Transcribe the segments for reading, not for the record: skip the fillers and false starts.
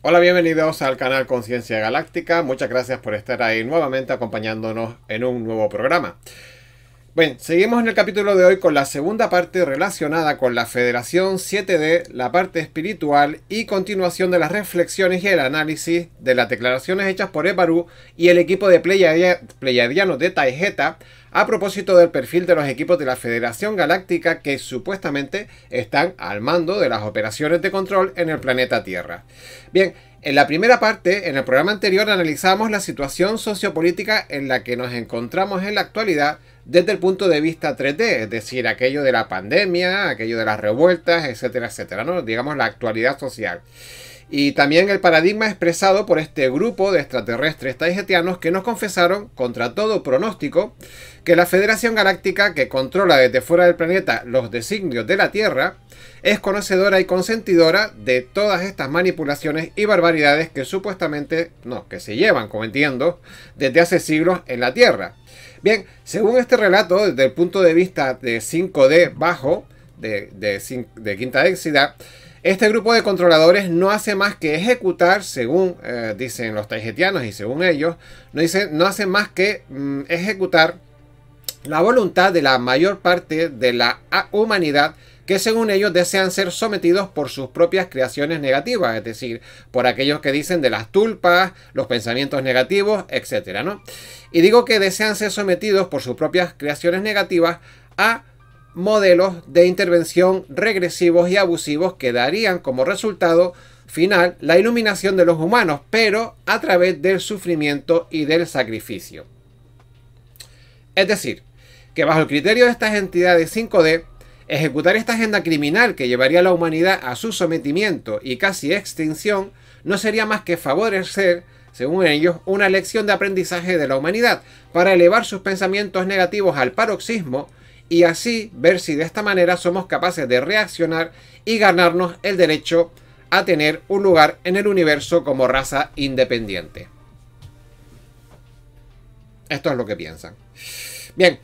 Hola, bienvenidos al canal Conciencia Galáctica. Muchas gracias por estar ahí nuevamente acompañándonos en un nuevo programa. Bueno, seguimos en el capítulo de hoy con la segunda parte relacionada con la Federación 7D, la parte espiritual y continuación de las reflexiones y el análisis de las declaraciones hechas por Ebaru y el equipo de Pleiadianos de Taygeta a propósito del perfil de los equipos de la Federación Galáctica que supuestamente están al mando de las operaciones de control en el planeta Tierra. Bien, en la primera parte, en el programa anterior, analizamos la situación sociopolítica en la que nos encontramos en la actualidad desde el punto de vista 3D, es decir, aquello de la pandemia, aquello de las revueltas, etcétera, etcétera, ¿no? Digamos la actualidad social. Y también el paradigma expresado por este grupo de extraterrestres taygetianos que nos confesaron, contra todo pronóstico, que la Federación Galáctica, que controla desde fuera del planeta los designios de la Tierra, es conocedora y consentidora de todas estas manipulaciones y barbaridades que supuestamente, que se llevan, como entiendo, desde hace siglos en la Tierra. Bien, según este relato, desde el punto de vista de 5D bajo, de quinta densidad, este grupo de controladores no hace más que ejecutar, según dicen los taygetianos y según ellos, no hace más que ejecutar la voluntad de la mayor parte de la humanidad que según ellos desean ser sometidos por sus propias creaciones negativas, es decir, por aquellos que dicen de las tulpas, los pensamientos negativos, etcétera, ¿no? Y digo que desean ser sometidos por sus propias creaciones negativas a modelos de intervención regresivos y abusivos que darían como resultado final la iluminación de los humanos, pero a través del sufrimiento y del sacrificio. Es decir, que bajo el criterio de estas entidades 5D, ejecutar esta agenda criminal que llevaría a la humanidad a su sometimiento y casi extinción no sería más que favorecer, según ellos, una lección de aprendizaje de la humanidad para elevar sus pensamientos negativos al paroxismo y así ver si de esta manera somos capaces de reaccionar y ganarnos el derecho a tener un lugar en el universo como raza independiente. Esto es lo que piensan. Bien.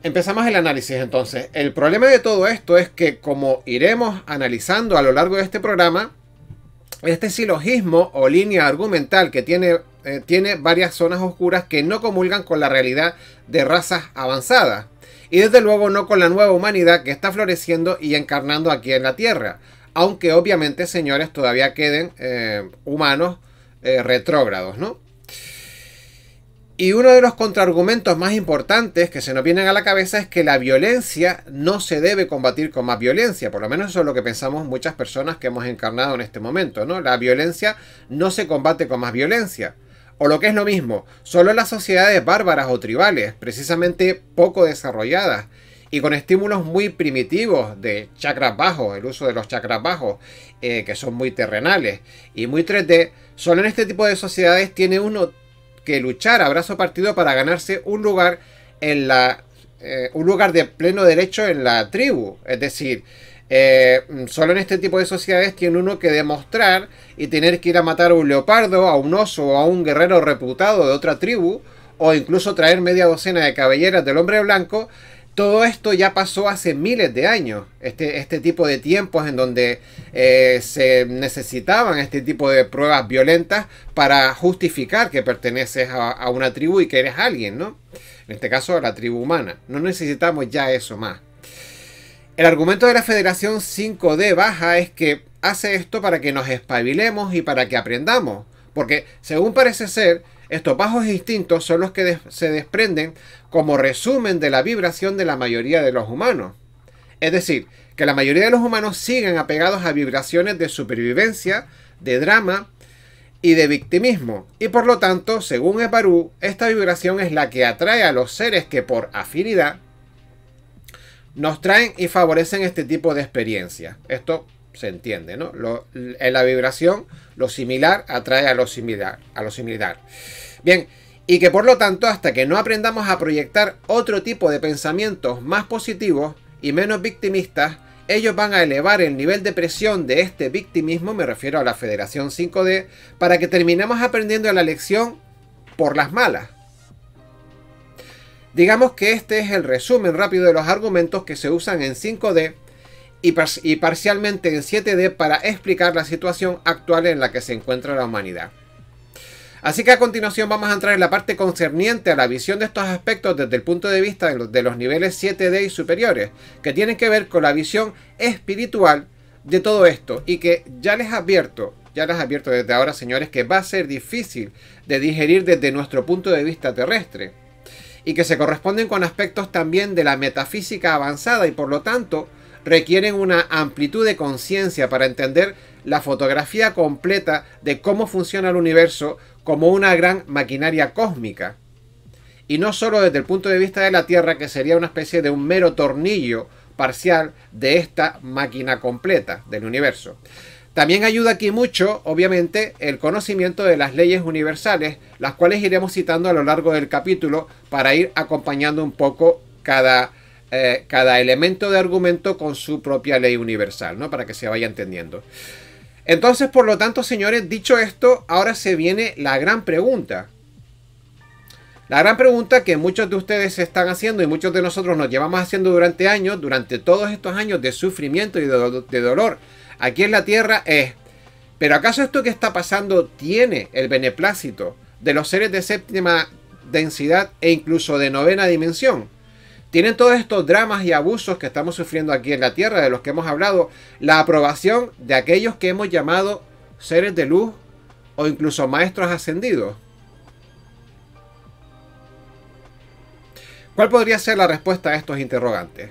Empezamos el análisis entonces. El problema de todo esto es que, como iremos analizando a lo largo de este programa, este silogismo o línea argumental que tiene varias zonas oscuras que no comulgan con la realidad de razas avanzadas. Y desde luego no con la nueva humanidad que está floreciendo y encarnando aquí en la Tierra. Aunque obviamente, señores, todavía queden humanos retrógrados, ¿no? Y uno de los contraargumentos más importantes que se nos vienen a la cabeza es que la violencia no se debe combatir con más violencia. Por lo menos eso es lo que pensamos muchas personas que hemos encarnado en este momento, ¿no? La violencia no se combate con más violencia. O lo que es lo mismo, solo en las sociedades bárbaras o tribales, precisamente poco desarrolladas, y con estímulos muy primitivos de chakras bajos, el uso de los chakras bajos, que son muy terrenales y muy 3D, solo en este tipo de sociedades tiene uno que luchar a brazo partido para ganarse un lugar un lugar de pleno derecho en la tribu. Es decir, solo en este tipo de sociedades tiene uno que demostrar y tener que ir a matar a un leopardo, a un oso o a un guerrero reputado de otra tribu, o incluso traer media docena de cabelleras del hombre blanco. Todo esto ya pasó hace miles de años, este tipo de tiempos en donde se necesitaban este tipo de pruebas violentas para justificar que perteneces a una tribu y que eres alguien, ¿no? En este caso a la tribu humana. No necesitamos ya eso más. El argumento de la Federación 5D baja es que hace esto para que nos espabilemos y para que aprendamos, porque según parece ser, estos bajos instintos son los que se desprenden como resumen de la vibración de la mayoría de los humanos. Es decir, que la mayoría de los humanos siguen apegados a vibraciones de supervivencia, de drama y de victimismo. Y por lo tanto, según Ebaru, esta vibración es la que atrae a los seres que por afinidad nos traen y favorecen este tipo de experiencias. Esto se entiende, ¿no? En la vibración, lo similar atrae a lo similar. Bien, y que por lo tanto, hasta que no aprendamos a proyectar otro tipo de pensamientos más positivos y menos victimistas, ellos van a elevar el nivel de presión de este victimismo, me refiero a la Federación 5D, para que terminemos aprendiendo la lección por las malas. Digamos que este es el resumen rápido de los argumentos que se usan en 5D y parcialmente en 7D para explicar la situación actual en la que se encuentra la humanidad. Así que a continuación vamos a entrar en la parte concerniente a la visión de estos aspectos desde el punto de vista de los niveles 7D y superiores, que tienen que ver con la visión espiritual de todo esto, y que ya les advierto desde ahora, señores, que va a ser difícil de digerir desde nuestro punto de vista terrestre, y que se corresponden con aspectos también de la metafísica avanzada y por lo tanto requieren una amplitud de conciencia para entender la fotografía completa de cómo funciona el universo como una gran maquinaria cósmica. Y no solo desde el punto de vista de la Tierra, que sería una especie de un mero tornillo parcial de esta máquina completa del universo. También ayuda aquí mucho, obviamente, el conocimiento de las leyes universales, las cuales iremos citando a lo largo del capítulo para ir acompañando un poco cada elemento de argumento con su propia ley universal, ¿no? Para que se vaya entendiendo. Entonces, por lo tanto, señores, dicho esto, ahora se viene la gran pregunta. La gran pregunta que muchos de ustedes se están haciendo y muchos de nosotros nos llevamos haciendo durante años, durante todos estos años de sufrimiento y de dolor aquí en la Tierra es: ¿pero acaso esto que está pasando tiene el beneplácito de los seres de séptima densidad e incluso de novena dimensión? ¿Tienen todos estos dramas y abusos que estamos sufriendo aquí en la Tierra, de los que hemos hablado, la aprobación de aquellos que hemos llamado seres de luz o incluso maestros ascendidos? ¿Cuál podría ser la respuesta a estos interrogantes?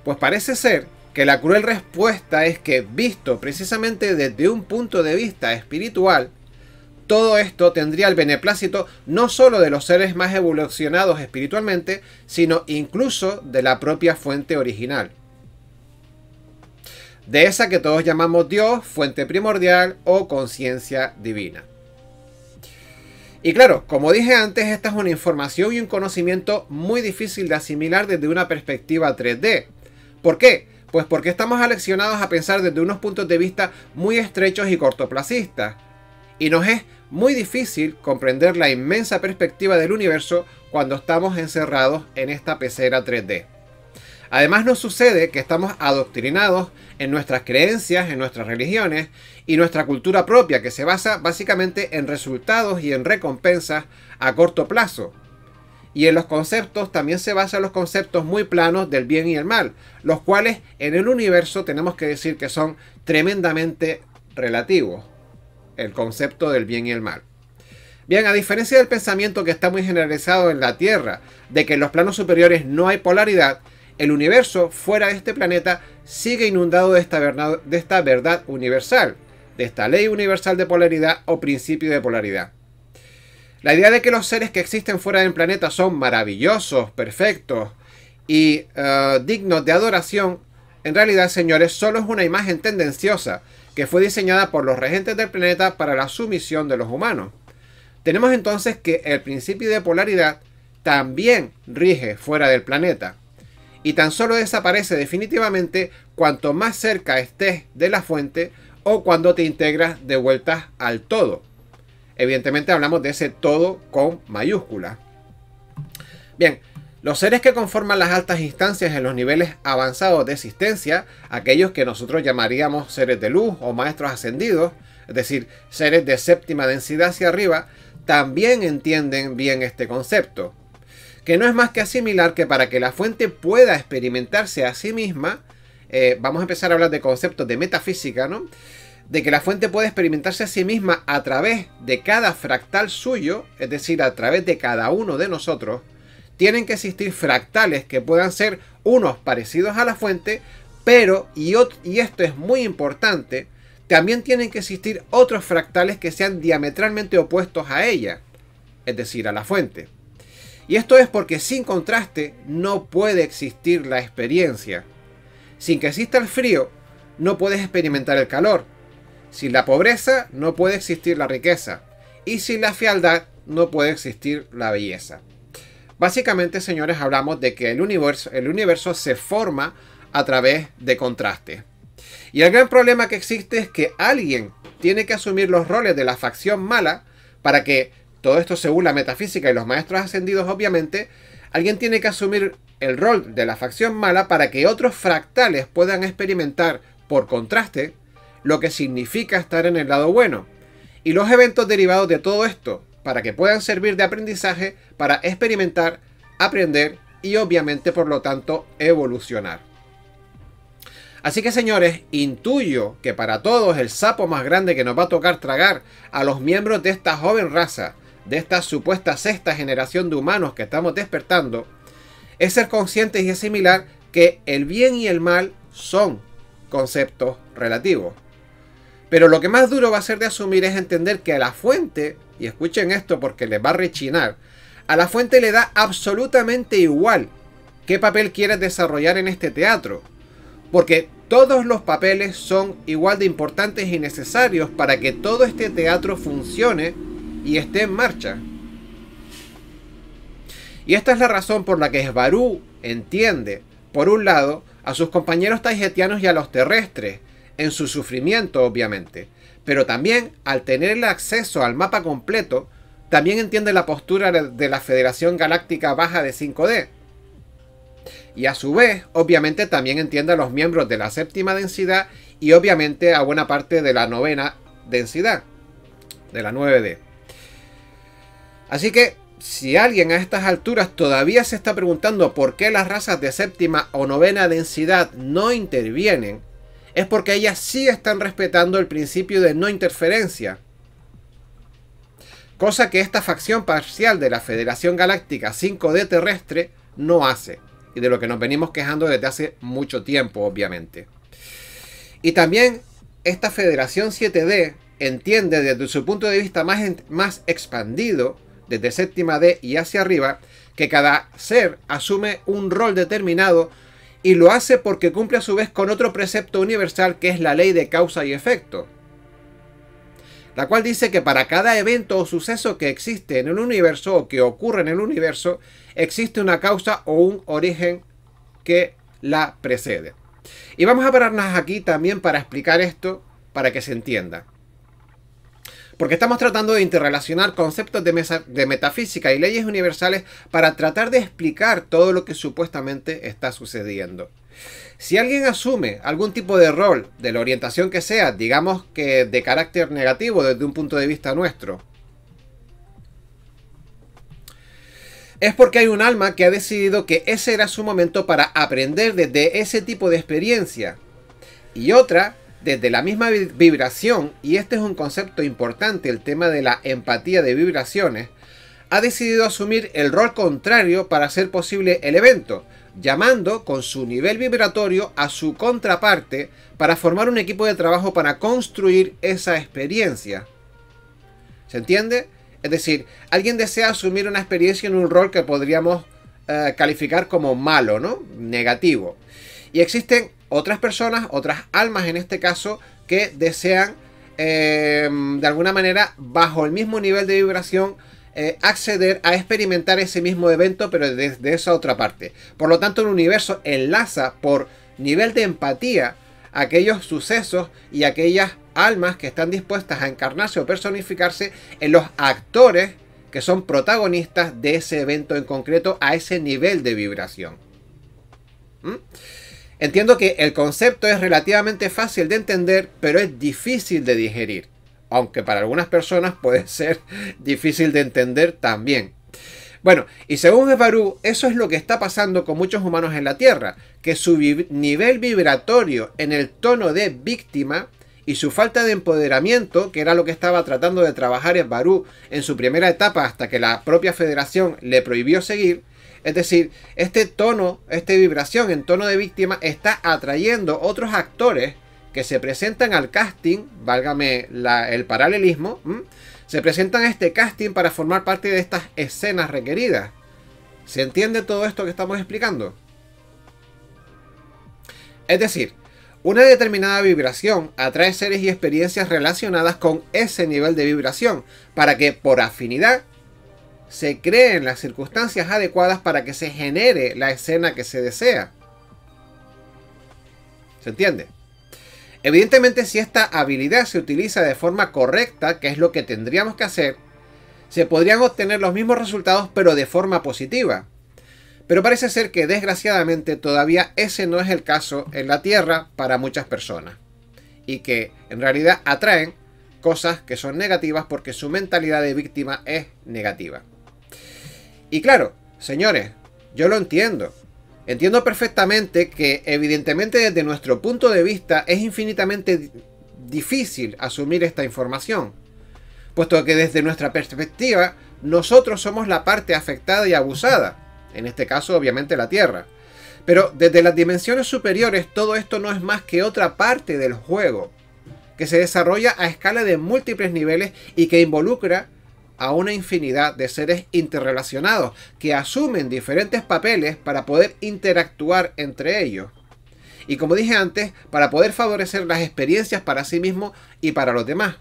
Pues parece ser que la cruel respuesta es que, visto precisamente desde un punto de vista espiritual, todo esto tendría el beneplácito no solo de los seres más evolucionados espiritualmente, sino incluso de la propia fuente original. De esa que todos llamamos Dios, fuente primordial o conciencia divina. Y claro, como dije antes, esta es una información y un conocimiento muy difícil de asimilar desde una perspectiva 3D. ¿Por qué? Pues porque estamos aleccionados a pensar desde unos puntos de vista muy estrechos y cortoplacistas. Y nos es muy difícil comprender la inmensa perspectiva del universo cuando estamos encerrados en esta pecera 3D. Además nos sucede que estamos adoctrinados en nuestras creencias, en nuestras religiones y nuestra cultura propia, que se basa básicamente en resultados y en recompensas a corto plazo. Y en los conceptos también se basan los conceptos muy planos del bien y el mal, los cuales en el universo tenemos que decir que son tremendamente relativos. El concepto del bien y el mal. Bien, a diferencia del pensamiento que está muy generalizado en la Tierra, de que en los planos superiores no hay polaridad, el universo fuera de este planeta sigue inundado de esta verdad universal, de esta ley universal de polaridad o principio de polaridad. La idea de que los seres que existen fuera del planeta son maravillosos, perfectos y dignos de adoración, en realidad, señores, solo es una imagen tendenciosa que fue diseñada por los regentes del planeta para la sumisión de los humanos. Tenemos entonces que el principio de polaridad también rige fuera del planeta, y tan solo desaparece definitivamente cuanto más cerca estés de la fuente o cuando te integras de vuelta al todo. Evidentemente hablamos de ese todo con mayúscula. Bien, los seres que conforman las altas instancias en los niveles avanzados de existencia, aquellos que nosotros llamaríamos seres de luz o maestros ascendidos, es decir, seres de séptima densidad hacia arriba, también entienden bien este concepto, que no es más que asimilar que para que la fuente pueda experimentarse a sí misma, vamos a empezar a hablar de conceptos de metafísica, ¿no? De que la fuente puede experimentarse a sí misma a través de cada fractal suyo, es decir, a través de cada uno de nosotros. Tienen que existir fractales que puedan ser unos parecidos a la fuente, pero, y esto es muy importante, también tienen que existir otros fractales que sean diametralmente opuestos a ella, es decir, a la fuente. Y esto es porque sin contraste no puede existir la experiencia. Sin que exista el frío, no puedes experimentar el calor. Sin la pobreza, no puede existir la riqueza. Y sin la fealdad, no puede existir la belleza. Básicamente, señores, hablamos de que el universo se forma a través de contraste. Y el gran problema que existe es que alguien tiene que asumir los roles de la facción mala para que todo esto, según la metafísica y los maestros ascendidos, obviamente, alguien tiene que asumir el rol de la facción mala para que otros fractales puedan experimentar por contraste lo que significa estar en el lado bueno, y los eventos derivados de todo esto, para que puedan servir de aprendizaje para experimentar, aprender y obviamente por lo tanto evolucionar. Así que señores, intuyo que para todos el sapo más grande que nos va a tocar tragar a los miembros de esta joven raza, de esta supuesta sexta generación de humanos que estamos despertando, es ser conscientes y asimilar que el bien y el mal son conceptos relativos. Pero lo que más duro va a ser de asumir es entender que a la fuente, y escuchen esto porque les va a rechinar, a la fuente le da absolutamente igual qué papel quieres desarrollar en este teatro, porque todos los papeles son igual de importantes y necesarios para que todo este teatro funcione y esté en marcha. Y esta es la razón por la que Svaru entiende, por un lado, a sus compañeros taijetianos y a los terrestres, en su sufrimiento obviamente, pero también al tener el acceso al mapa completo, también entiende la postura de la Federación Galáctica Baja de 5D. Y a su vez, obviamente también entiende a los miembros de la séptima densidad y obviamente a buena parte de la novena densidad, de la 9D. Así que, si alguien a estas alturas todavía se está preguntando por qué las razas de séptima o novena densidad no intervienen, es porque ellas sí están respetando el principio de no interferencia. Cosa que esta facción parcial de la Federación Galáctica 5D terrestre no hace. Y de lo que nos venimos quejando desde hace mucho tiempo, obviamente. Y también esta Federación 7D entiende desde su punto de vista más expandido, desde séptima D y hacia arriba, que cada ser asume un rol determinado y lo hace porque cumple a su vez con otro precepto universal que es la ley de causa y efecto, la cual dice que para cada evento o suceso que existe en el universo o que ocurre en el universo, existe una causa o un origen que la precede. Y vamos a pararnos aquí también para explicar esto, para que se entienda. Porque estamos tratando de interrelacionar conceptos de metafísica y leyes universales para tratar de explicar todo lo que supuestamente está sucediendo. Si alguien asume algún tipo de rol, de la orientación que sea, digamos que de carácter negativo desde un punto de vista nuestro, es porque hay un alma que ha decidido que ese era su momento para aprender desde ese tipo de experiencia. Y otra, desde la misma vibración, y este es un concepto importante, el tema de la empatía de vibraciones, ha decidido asumir el rol contrario para hacer posible el evento, llamando con su nivel vibratorio a su contraparte para formar un equipo de trabajo para construir esa experiencia. ¿Se entiende? Es decir, alguien desea asumir una experiencia en un rol que podríamos calificar como malo, ¿no? Negativo. Y existen otras personas, otras almas en este caso, que desean de alguna manera, bajo el mismo nivel de vibración, acceder a experimentar ese mismo evento, pero desde esa otra parte. Por lo tanto, el universo enlaza por nivel de empatía aquellos sucesos y aquellas almas que están dispuestas a encarnarse o personificarse en los actores que son protagonistas de ese evento en concreto a ese nivel de vibración. Entiendo que el concepto es relativamente fácil de entender, pero es difícil de digerir. Aunque para algunas personas puede ser difícil de entender también. Bueno, y según Svaru, eso es lo que está pasando con muchos humanos en la Tierra, que su nivel vibratorio en el tono de víctima y su falta de empoderamiento, que era lo que estaba tratando de trabajar Svaru en su primera etapa hasta que la propia Federación le prohibió seguir, es decir, este tono, esta vibración en tono de víctima está atrayendo otros actores que se presentan al casting, válgame el paralelismo, se presentan a este casting para formar parte de estas escenas requeridas. ¿Se entiende todo esto que estamos explicando? Es decir, una determinada vibración atrae seres y experiencias relacionadas con ese nivel de vibración, para que por afinidad se creen las circunstancias adecuadas para que se genere la escena que se desea. ¿Se entiende? Evidentemente, si esta habilidad se utiliza de forma correcta, que es lo que tendríamos que hacer, se podrían obtener los mismos resultados pero de forma positiva. Pero parece ser que desgraciadamente todavía ese no es el caso en la Tierra para muchas personas. Y que en realidad atraen cosas que son negativas porque su mentalidad de víctima es negativa. Y claro, señores, yo lo entiendo. Entiendo perfectamente que evidentemente desde nuestro punto de vista es infinitamente difícil asumir esta información, puesto que desde nuestra perspectiva nosotros somos la parte afectada y abusada, en este caso obviamente la Tierra. Pero desde las dimensiones superiores todo esto no es más que otra parte del juego, que se desarrolla a escala de múltiples niveles y que involucra a una infinidad de seres interrelacionados que asumen diferentes papeles para poder interactuar entre ellos. Y como dije antes, para poder favorecer las experiencias para sí mismos y para los demás.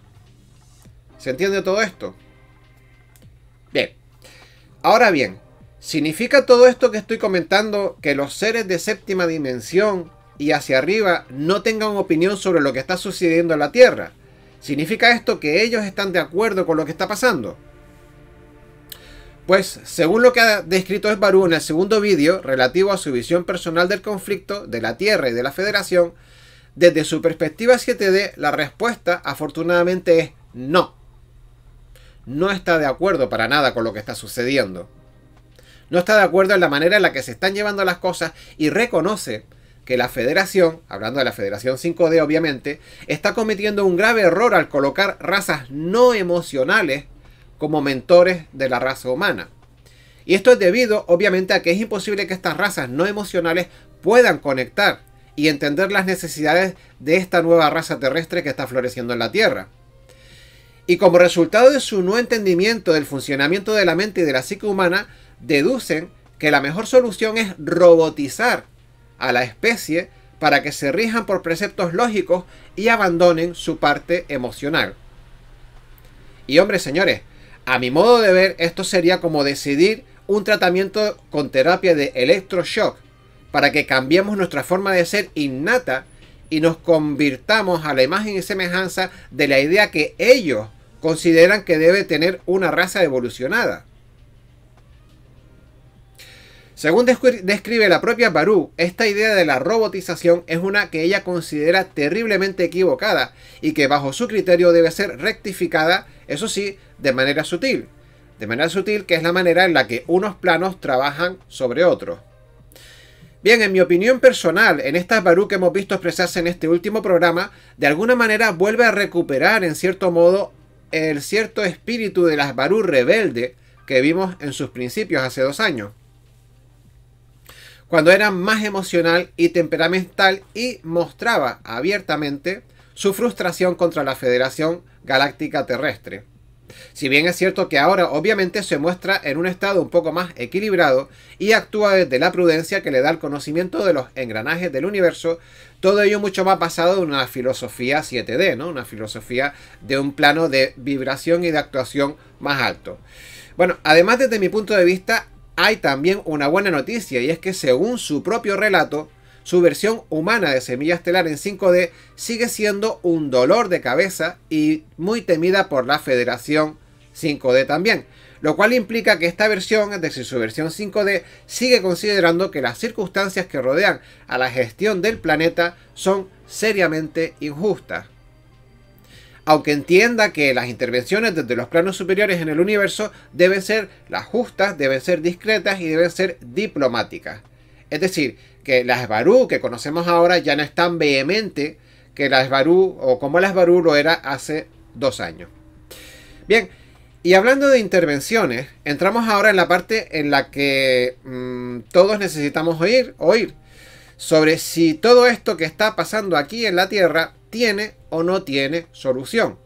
¿Se entiende todo esto? Bien. Ahora bien, ¿significa todo esto que estoy comentando que los seres de séptima dimensión y hacia arriba no tengan opinión sobre lo que está sucediendo en la Tierra? ¿Significa esto que ellos están de acuerdo con lo que está pasando? Pues, según lo que ha descrito Esbarú en el segundo vídeo, relativo a su visión personal del conflicto de la Tierra y de la Federación, desde su perspectiva 7D, la respuesta, afortunadamente, es no. No está de acuerdo para nada con lo que está sucediendo. No está de acuerdo en la manera en la que se están llevando las cosas y reconoce que la Federación, hablando de la Federación 5D obviamente, está cometiendo un grave error al colocar razas no emocionales como mentores de la raza humana. Y esto es debido, obviamente, a que es imposible que estas razas no emocionales puedan conectar y entender las necesidades de esta nueva raza terrestre que está floreciendo en la Tierra. Y como resultado de su no entendimiento del funcionamiento de la mente y de la psique humana, deducen que la mejor solución es robotizar a la especie para que se rijan por preceptos lógicos y abandonen su parte emocional. Y hombre, señores, a mi modo de ver, esto sería como decidir un tratamiento con terapia de electroshock para que cambiemos nuestra forma de ser innata y nos convirtamos a la imagen y semejanza de la idea que ellos consideran que debe tener una raza evolucionada. Según describe la propia Barú, esta idea de la robotización es una que ella considera terriblemente equivocada y que bajo su criterio debe ser rectificada, eso sí, de manera sutil. De manera sutil, que es la manera en la que unos planos trabajan sobre otros. Bien, en mi opinión personal, en esta Barú que hemos visto expresarse en este último programa, de alguna manera vuelve a recuperar en cierto modo el cierto espíritu de las Barú rebelde que vimos en sus principios hace 2 años. Cuando era más emocional y temperamental y mostraba abiertamente su frustración contra la Federación Galáctica Terrestre. Si bien es cierto que ahora obviamente se muestra en un estado un poco más equilibrado y actúa desde la prudencia que le da el conocimiento de los engranajes del universo, todo ello mucho más basado en una filosofía 7D, ¿no? Una filosofía de un plano de vibración y de actuación más alto. Bueno, además desde mi punto de vista hay también una buena noticia, y es que según su propio relato, su versión humana de Semilla Estelar en 5D sigue siendo un dolor de cabeza y muy temida por la Federación 5D también, lo cual implica que esta versión, es decir, su versión 5D, sigue considerando que las circunstancias que rodean a la gestión del planeta son seriamente injustas. Aunque entienda que las intervenciones desde los planos superiores en el universo deben ser las justas, deben ser discretas y deben ser diplomáticas. Es decir, que la Esbarú que conocemos ahora ya no es tan vehemente que la Esbarú o como la Esbarú lo era hace 2 años. Bien, y hablando de intervenciones, entramos ahora en la parte en la que todos necesitamos oír sobre si todo esto que está pasando aquí en la Tierra tiene o no tiene solución.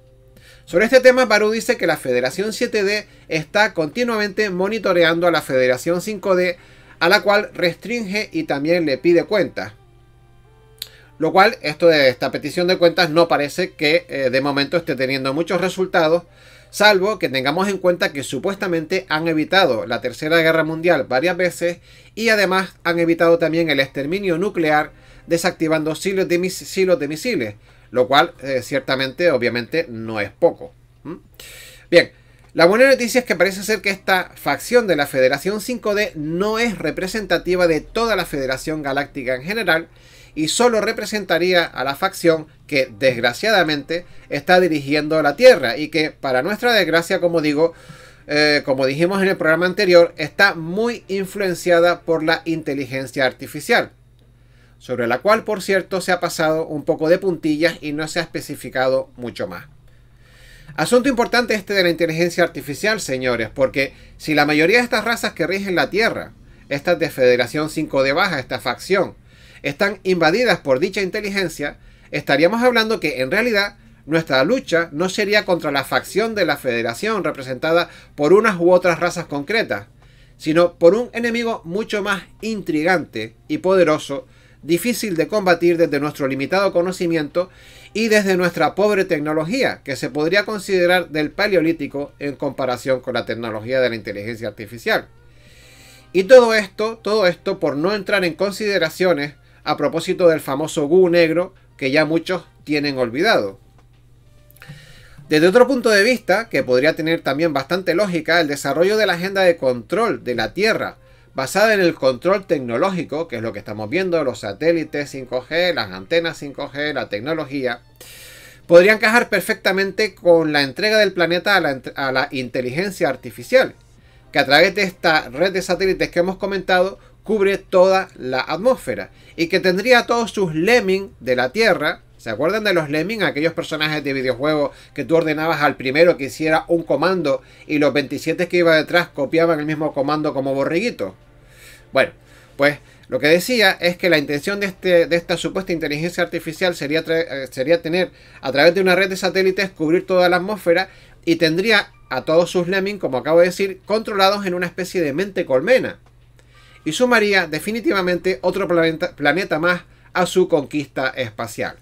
Sobre este tema, Barú dice que la Federación 7D está continuamente monitoreando a la Federación 5D, a la cual restringe y también le pide cuentas. Lo cual, esto de esta petición de cuentas no parece que de momento esté teniendo muchos resultados, salvo que tengamos en cuenta que supuestamente han evitado la Tercera Guerra Mundial varias veces y además han evitado también el exterminio nuclear desactivando silos de misiles, lo cual ciertamente, obviamente, no es poco. Bien, La buena noticia es que parece ser que esta facción de la Federación 5D no es representativa de toda la Federación Galáctica en general y solo representaría a la facción que desgraciadamente está dirigiendo la Tierra y que, para nuestra desgracia, como digo, como dijimos en el programa anterior, está muy influenciada por la inteligencia artificial, sobre la cual, por cierto, se ha pasado un poco de puntillas y no se ha especificado mucho más. Asunto importante este de la inteligencia artificial, señores, porque si la mayoría de estas razas que rigen la Tierra, estas de Federación 5D baja, esta facción, están invadidas por dicha inteligencia, estaríamos hablando que en realidad nuestra lucha no sería contra la facción de la Federación representada por unas u otras razas concretas, sino por un enemigo mucho más intrigante y poderoso, difícil de combatir desde nuestro limitado conocimiento y desde nuestra pobre tecnología, que se podría considerar del paleolítico en comparación con la tecnología de la inteligencia artificial. Y todo esto por no entrar en consideraciones a propósito del famoso GU negro que ya muchos tienen olvidado. Desde otro punto de vista, que podría tener también bastante lógica, el desarrollo de la agenda de control de la Tierra basada en el control tecnológico, que es lo que estamos viendo, los satélites 5G, las antenas 5G, la tecnología, podría encajar perfectamente con la entrega del planeta a la inteligencia artificial, que a través de esta red de satélites que hemos comentado, cubre toda la atmósfera, y que tendría todos sus lemmings de la Tierra. ¿Se acuerdan de los lemmings? Aquellos personajes de videojuegos que tú ordenabas al primero que hiciera un comando y los 27 que iba detrás copiaban el mismo comando como borriguitos. Bueno, pues lo que decía es que la intención de esta supuesta inteligencia artificial sería tener a través de una red de satélites cubrir toda la atmósfera y tendría a todos sus lemmings, como acabo de decir, controlados en una especie de mente colmena. Y sumaría definitivamente otro planeta más a su conquista espacial.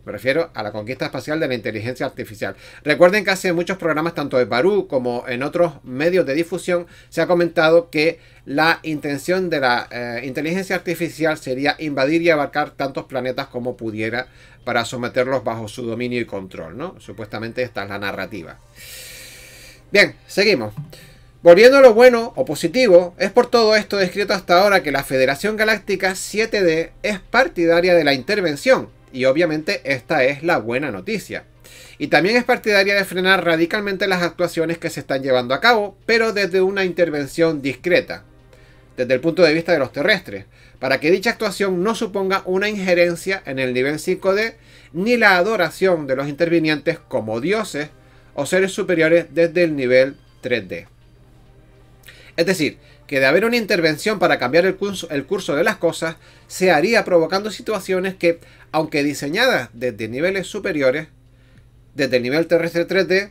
Me refiero a la conquista espacial de la inteligencia artificial. Recuerden que hace muchos programas, tanto en Barú como en otros medios de difusión, se ha comentado que la intención de la inteligencia artificial sería invadir y abarcar tantos planetas como pudiera para someterlos bajo su dominio y control, ¿no? Supuestamente esta es la narrativa. Bien, seguimos. Volviendo a lo bueno o positivo, es por todo esto descrito hasta ahora que la Federación Galáctica 7D es partidaria de la intervención. Y obviamente esta es la buena noticia. Y también es partidaria de frenar radicalmente las actuaciones que se están llevando a cabo, pero desde una intervención discreta, desde el punto de vista de los terrestres, para que dicha actuación no suponga una injerencia en el nivel 5D, ni la adoración de los intervinientes como dioses o seres superiores desde el nivel 3D. Es decir, que de haber una intervención para cambiar el curso de las cosas, se haría provocando situaciones que, aunque diseñadas desde niveles superiores, desde el nivel terrestre 3D,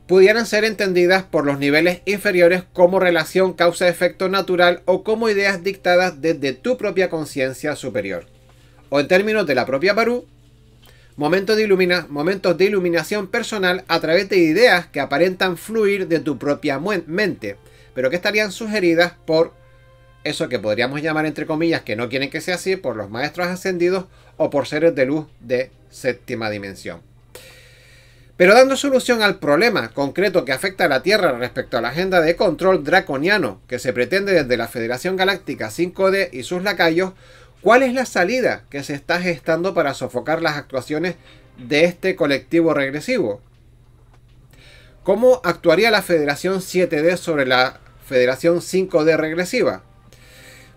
pudieran ser entendidas por los niveles inferiores como relación causa-efecto natural o como ideas dictadas desde tu propia conciencia superior. O en términos de la propia Barú, momentos de iluminación personal a través de ideas que aparentan fluir de tu propia mente, pero que estarían sugeridas por eso que podríamos llamar entre comillas, que no quieren que sea así, por los maestros ascendidos o por seres de luz de séptima dimensión. Pero dando solución al problema concreto que afecta a la Tierra respecto a la agenda de control draconiano que se pretende desde la Federación Galáctica 5D y sus lacayos, ¿cuál es la salida que se está gestando para sofocar las actuaciones de este colectivo regresivo? ¿Cómo actuaría la Federación 7D sobre la Federación 5D regresiva?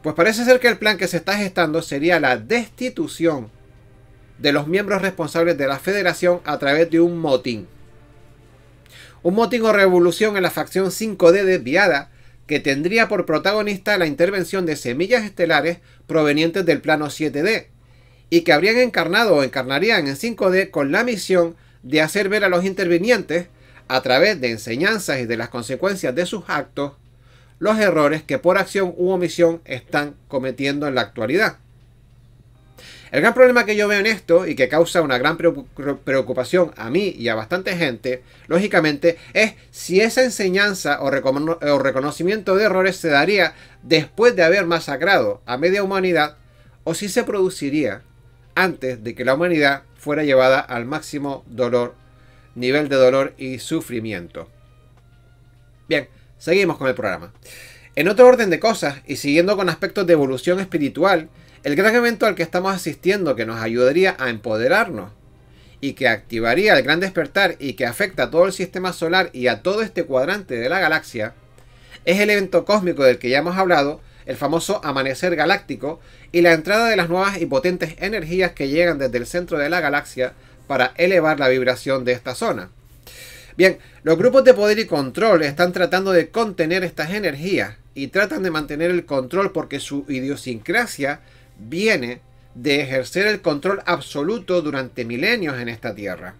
Pues parece ser que el plan que se está gestando sería la destitución de los miembros responsables de la Federación a través de un motín. Un motín o revolución en la facción 5D desviada que tendría por protagonista la intervención de semillas estelares provenientes del plano 7D, y que habrían encarnado o encarnarían en 5D con la misión de hacer ver a los intervinientes, a través de enseñanzas y de las consecuencias de sus actos, los errores que por acción u omisión están cometiendo en la actualidad. El gran problema que yo veo en esto y que causa una gran preocupación a mí y a bastante gente, lógicamente, es si esa enseñanza o reconocimiento de errores se daría después de haber masacrado a media humanidad o si se produciría antes de que la humanidad fuera llevada al máximo nivel de dolor y sufrimiento. Bien, seguimos con el programa. En otro orden de cosas, y siguiendo con aspectos de evolución espiritual, el gran evento al que estamos asistiendo que nos ayudaría a empoderarnos y que activaría el gran despertar y que afecta a todo el sistema solar y a todo este cuadrante de la galaxia, es el evento cósmico del que ya hemos hablado, el famoso amanecer galáctico y la entrada de las nuevas y potentes energías que llegan desde el centro de la galaxia para elevar la vibración de esta zona. Bien, los grupos de poder y control están tratando de contener estas energías y tratan de mantener el control porque su idiosincrasia viene de ejercer el control absoluto durante milenios en esta Tierra.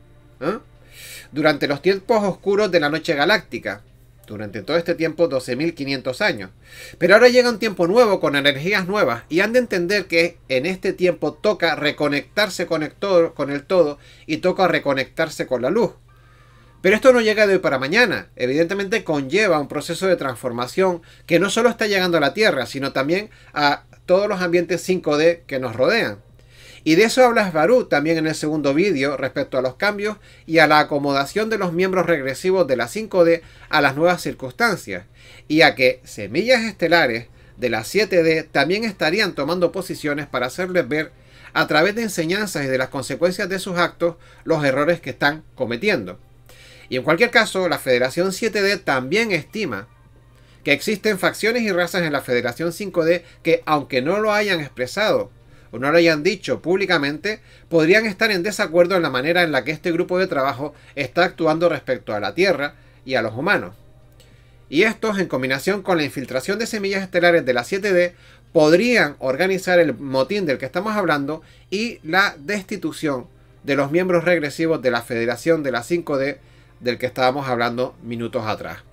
Durante los tiempos oscuros de la noche galáctica. Durante todo este tiempo, 12.500 años. Pero ahora llega un tiempo nuevo con energías nuevas y han de entender que en este tiempo toca reconectarse con el todo y toca reconectarse con la luz. Pero esto no llega de hoy para mañana. Evidentemente conlleva un proceso de transformación que no solo está llegando a la Tierra, sino también a todos los ambientes 5D que nos rodean. Y de eso habla Svaru también en el segundo vídeo respecto a los cambios y a la acomodación de los miembros regresivos de la 5D a las nuevas circunstancias, y a que semillas estelares de la 7D también estarían tomando posiciones para hacerles ver a través de enseñanzas y de las consecuencias de sus actos los errores que están cometiendo. Y en cualquier caso, la Federación 7D también estima que existen facciones y razas en la Federación 5D que, aunque no lo hayan expresado o no lo hayan dicho públicamente, podrían estar en desacuerdo en la manera en la que este grupo de trabajo está actuando respecto a la Tierra y a los humanos. Y estos, en combinación con la infiltración de semillas estelares de la 7D, podrían organizar el motín del que estamos hablando y la destitución de los miembros regresivos de la Federación de la 5D del que estábamos hablando minutos atrás.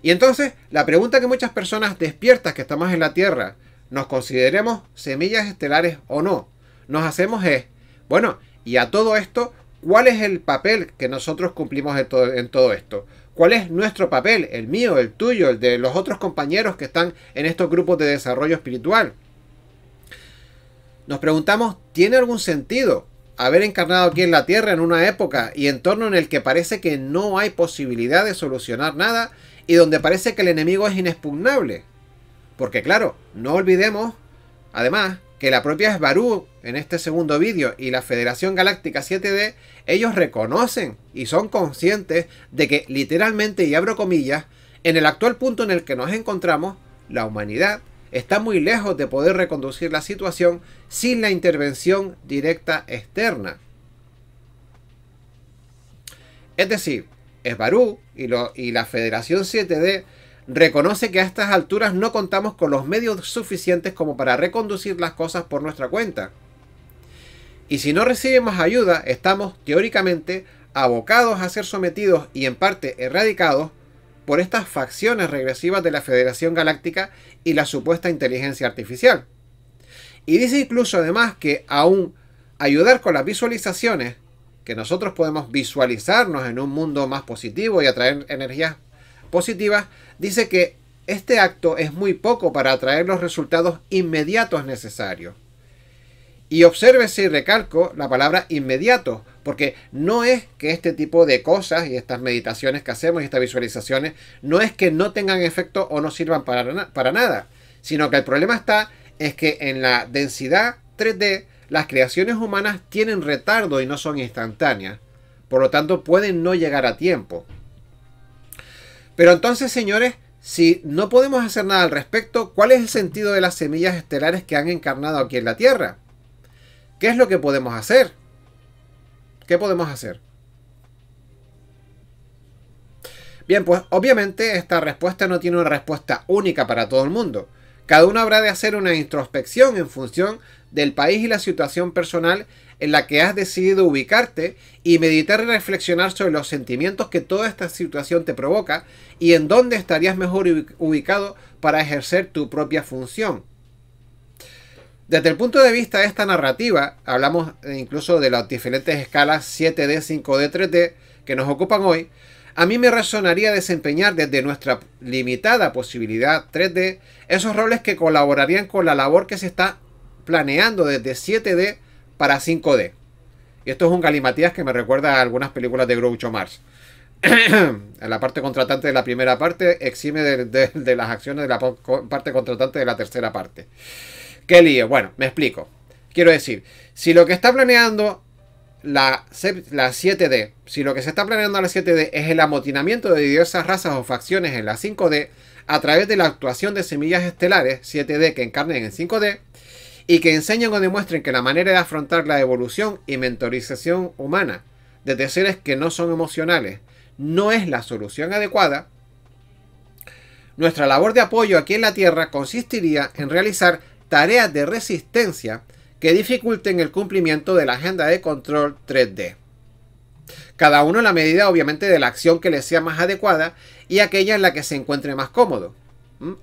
Y entonces, la pregunta que muchas personas despiertas que estamos en la Tierra, nos consideremos semillas estelares o no, nos hacemos es, bueno, y a todo esto, ¿cuál es el papel que nosotros cumplimos en todo esto? ¿Cuál es nuestro papel? El mío, el tuyo, el de los otros compañeros que están en estos grupos de desarrollo espiritual. Nos preguntamos, ¿tiene algún sentido haber encarnado aquí en la Tierra en una época y entorno en el que parece que no hay posibilidad de solucionar nada y donde parece que el enemigo es inexpugnable? Porque claro, no olvidemos, además, que la propia Svaru en este segundo vídeo y la Federación Galáctica 7D, ellos reconocen y son conscientes de que literalmente, y abro comillas, en el actual punto en el que nos encontramos, la humanidad está muy lejos de poder reconducir la situación sin la intervención directa externa. Es decir, Svaru y la Federación 7D reconoce que a estas alturas no contamos con los medios suficientes como para reconducir las cosas por nuestra cuenta. Y si no recibimos ayuda, estamos teóricamente abocados a ser sometidos y en parte erradicados por estas facciones regresivas de la Federación Galáctica y la supuesta inteligencia artificial. Y dice incluso además que aún ayudar con las visualizaciones, que nosotros podemos visualizarnos en un mundo más positivo y atraer energías positivas, dice que este acto es muy poco para atraer los resultados inmediatos necesarios. Y obsérvese y recalco la palabra inmediato, porque no es que este tipo de cosas y estas meditaciones que hacemos y estas visualizaciones no es que no tengan efecto o no sirvan para nada, sino que el problema es que en la densidad 3D las creaciones humanas tienen retardo y no son instantáneas, por lo tanto pueden no llegar a tiempo. Pero entonces, señores, si no podemos hacer nada al respecto, ¿cuál es el sentido de las semillas estelares que han encarnado aquí en la Tierra? ¿Qué es lo que podemos hacer? ¿Qué podemos hacer? Bien, pues obviamente esta respuesta no tiene una respuesta única para todo el mundo. Cada uno habrá de hacer una introspección en función del país y la situación personal en la que has decidido ubicarte y meditar y reflexionar sobre los sentimientos que toda esta situación te provoca y en dónde estarías mejor ubicado para ejercer tu propia función. Desde el punto de vista de esta narrativa, hablamos incluso de las diferentes escalas 7D, 5D, 3D que nos ocupan hoy. A mí me resonaría desempeñar desde nuestra limitada posibilidad 3D esos roles que colaborarían con la labor que se está planeando desde 7D para 5D. Y esto es un galimatías que me recuerda a algunas películas de Groucho Marx. En la parte contratante de la primera parte exime de las acciones de la parte contratante de la tercera parte. ¿Qué lío? Bueno, me explico. Quiero decir, si lo que está planeando la 7D, si lo que se está planeando la 7D es el amotinamiento de diversas razas o facciones en la 5D a través de la actuación de semillas estelares 7D que encarnen en 5D y que enseñen o demuestren que la manera de afrontar la evolución y mentorización humana desde seres que no son emocionales no es la solución adecuada, nuestra labor de apoyo aquí en la Tierra consistiría en realizar tareas de resistencia que dificulten el cumplimiento de la agenda de control 3D. Cada uno en la medida obviamente de la acción que le sea más adecuada y aquella en la que se encuentre más cómodo.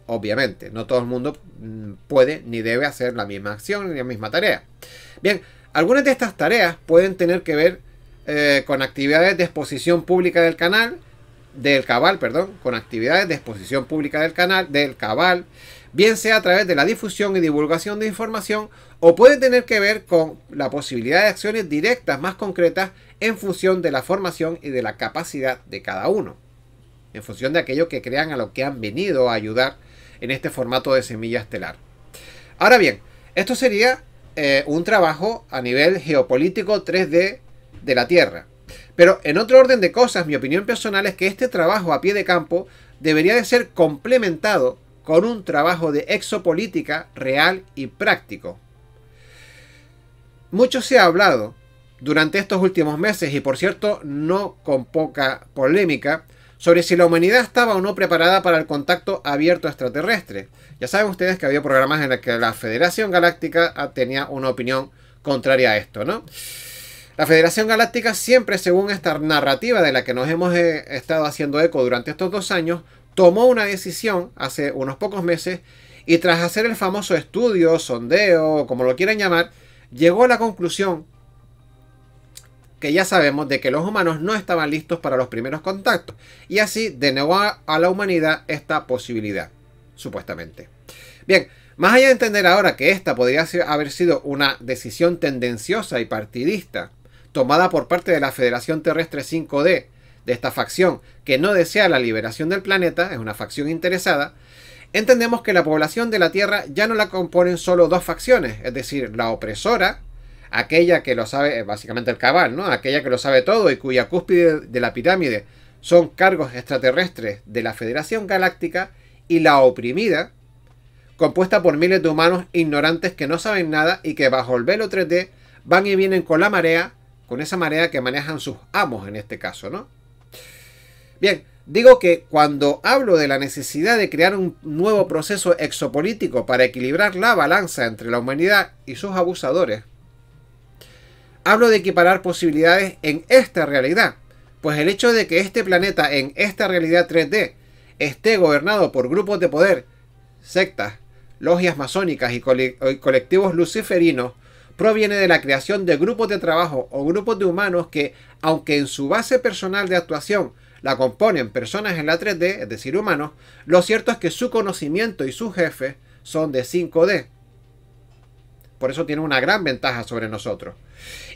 Obviamente, no todo el mundo puede ni debe hacer la misma acción ni la misma tarea. Bien, algunas de estas tareas pueden tener que ver con actividades de exposición pública del cabal, con actividades de exposición pública del cabal, bien sea a través de la difusión y divulgación de información, o puede tener que ver con la posibilidad de acciones directas más concretas en función de la formación y de la capacidad de cada uno, en función de aquello que crean a lo que han venido a ayudar en este formato de semilla estelar. Ahora bien, esto sería un trabajo a nivel geopolítico 3D de la Tierra. Pero en otro orden de cosas, mi opinión personal es que este trabajo a pie de campo debería de ser complementado con un trabajo de exopolítica real y práctico. Mucho se ha hablado durante estos últimos meses, y por cierto no con poca polémica, sobre si la humanidad estaba o no preparada para el contacto abierto extraterrestre. Ya saben ustedes que había programas en los que la Federación Galáctica tenía una opinión contraria a esto, ¿no? La Federación Galáctica siempre, según esta narrativa de la que nos hemos estado haciendo eco durante estos 2 años, tomó una decisión hace unos pocos meses y tras hacer el famoso estudio, sondeo, como lo quieran llamar, llegó a la conclusión que ya sabemos de que los humanos no estaban listos para los primeros contactos y así denegó a la humanidad esta posibilidad, supuestamente. Bien, más allá de entender ahora que esta podría haber sido una decisión tendenciosa y partidista tomada por parte de la Federación Terrestre 5D, de esta facción que no desea la liberación del planeta, es una facción interesada, entendemos que la población de la Tierra ya no la componen solo 2 facciones, es decir, la opresora, aquella que lo sabe, básicamente el cabal, ¿no? Aquella que lo sabe todo y cuya cúspide de la pirámide son cargos extraterrestres de la Federación Galáctica, y la oprimida, compuesta por miles de humanos ignorantes que no saben nada y que bajo el velo 3D van y vienen con la marea, con esa marea que manejan sus amos en este caso, ¿no? Bien, digo que cuando hablo de la necesidad de crear un nuevo proceso exopolítico para equilibrar la balanza entre la humanidad y sus abusadores, hablo de equiparar posibilidades en esta realidad, pues el hecho de que este planeta en esta realidad 3D esté gobernado por grupos de poder, sectas, logias masónicas y colectivos luciferinos proviene de la creación de grupos de trabajo o grupos de humanos que, aunque en su base personal de actuación la componen personas en la 3D, es decir, humanos, lo cierto es que su conocimiento y sus jefes son de 5D. Por eso tiene una gran ventaja sobre nosotros.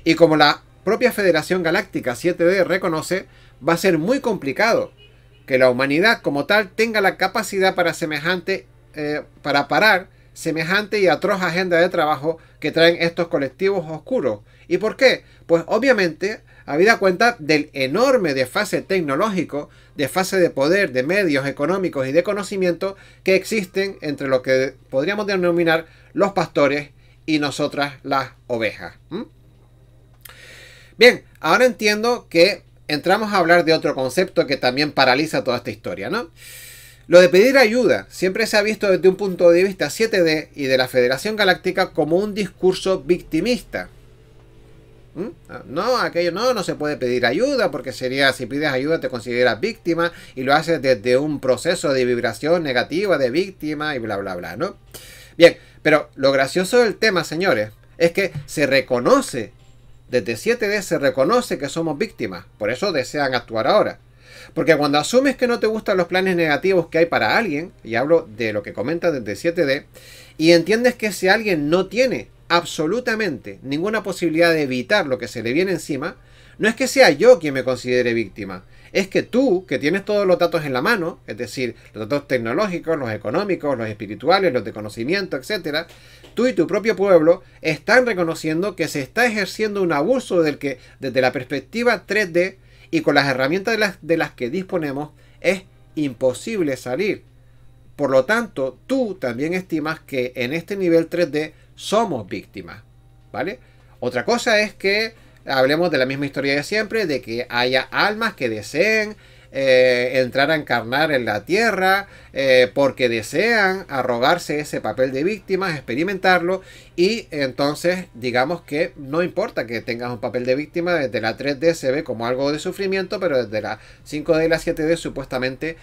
Y como la propia Federación Galáctica 7D reconoce, va a ser muy complicado que la humanidad como tal tenga la capacidad para parar semejante y atroz agenda de trabajo que traen estos colectivos oscuros. ¿Y por qué? Pues obviamente, habida cuenta del enorme desfase tecnológico, desfase de poder, de medios económicos y de conocimiento que existen entre lo que podríamos denominar los pastores y nosotras las ovejas. Bien, ahora entiendo que entramos a hablar de otro concepto que también paraliza toda esta historia, ¿no? Lo de pedir ayuda siempre se ha visto desde un punto de vista 7D y de la Federación Galáctica como un discurso victimista. No, aquello no se puede pedir ayuda porque sería, si pides ayuda te consideras víctima y lo haces desde un proceso de vibración negativa de víctima y bla bla bla, ¿no? Bien, pero lo gracioso del tema, señores, es que se reconoce, desde 7D se reconoce que somos víctimas. Por eso desean actuar ahora. Porque cuando asumes que no te gustan los planes negativos que hay para alguien, y hablo de lo que comenta desde 7D, y entiendes que ese alguien no tiene absolutamente ninguna posibilidad de evitar lo que se le viene encima, no es que sea yo quien me considere víctima, es que tú, que tienes todos los datos en la mano, es decir, los datos tecnológicos, los económicos, los espirituales, los de conocimiento, etc., tú y tu propio pueblo están reconociendo que se está ejerciendo un abuso del que, desde la perspectiva 3D y con las herramientas de las que disponemos, es imposible salir. Por lo tanto, tú también estimas que en este nivel 3D somos víctimas, ¿vale? Otra cosa es que hablemos de la misma historia de siempre, de que haya almas que deseen entrar a encarnar en la tierra porque desean arrogarse ese papel de víctimas, experimentarlo, y entonces digamos que no importa que tengas un papel de víctima, desde la 3D se ve como algo de sufrimiento, pero desde la 5D y la 7D supuestamente